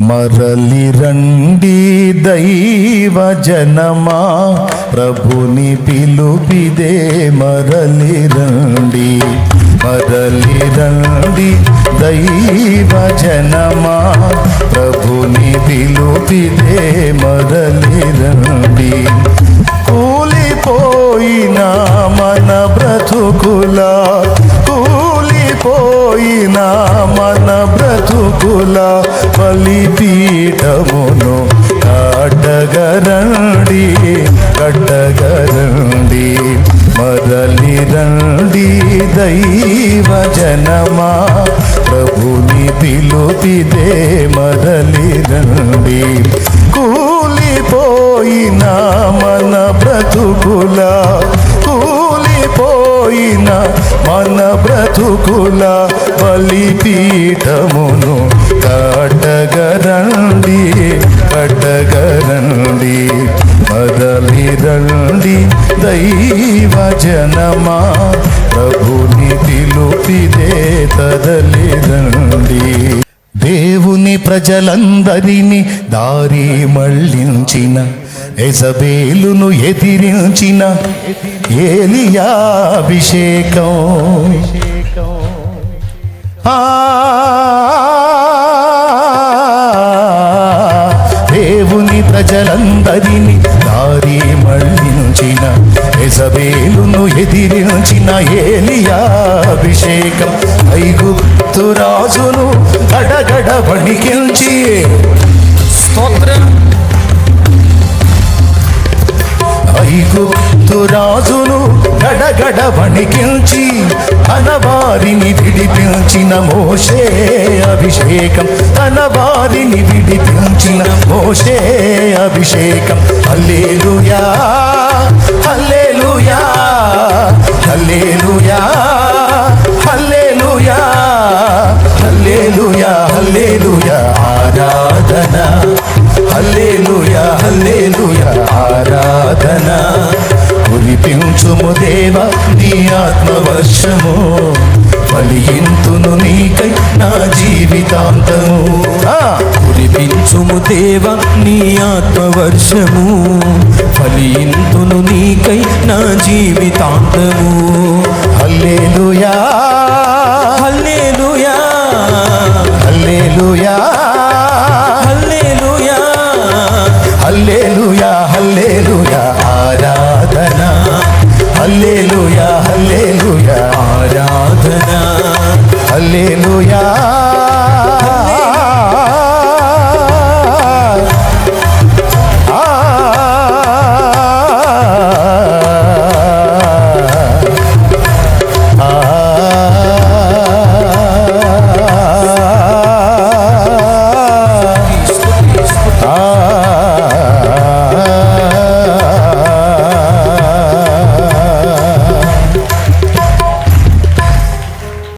మరలి రండి దైవ జనమా, ప్రభుని పిలుపిదే మరలి రండి. మరలి రండి దైవ జనమా, ప్రభుని పిలుపిదే మరలి రండి. కూలిపోయిన మన బ్రతుకుల, కూలిపోయిన మన బ్రతుకుల బలిపీఠమును కట్టగరండి, కట్టగరండి. మరలి రండి దైవ జనమా, ప్రభుని పిలుపిదే మరలి రండి. కూలిపోయిన మన బ్రతుకుల, కూలిపోయిన మన బ్రతుకుల బలిపీఠమును కట్టగరండి, కట్టగరండి. మరలి రండి దైవ జనమా, ప్రభుని పిలుపిదే తరలి రండి. దేవుని ప్రజలందరినీ దారి మళ్ళించిన, యెజబేలును ఎదిరించిన ఏలియా అభిషేకం. దేవుని ప్రజలందరినీ దారి మళ్ళించిన, యెజబేలును ఎదిరించిన ఏలియా అభిషేకం. ఐగుప్తు రాజును గడగడ వణికించి, స్తోత్రం. ఐగుప్తు రాజును గడగడ వణికించి, తన వారిని విడిపించిన మోషే అభిషేకం, తన వారిని విడిపించిన మోషే అభిషేకం. హల్లెలూయా, హల్లెలూయా, హల్లెలూయా, హల్లెలూయా, హల్లెలూయా, హల్లెలూయా. ఆరాధన, హల్లెలూయా, హల్లెలూయా, ఆరాధన. కురిపించుము దేవా నీ ఆత్మవర్షము, ఫలింతును నీకై నా జీవితాంతము. కురిపించుము దేవా నీ ఆత్మవర్షము, ఫలింతును నీకై నా జీవితాంతము. హల్లెలూయా, హల్లెలూయా, హల్లెలూయా, హల్లెలూయా, హల్లెలూయా.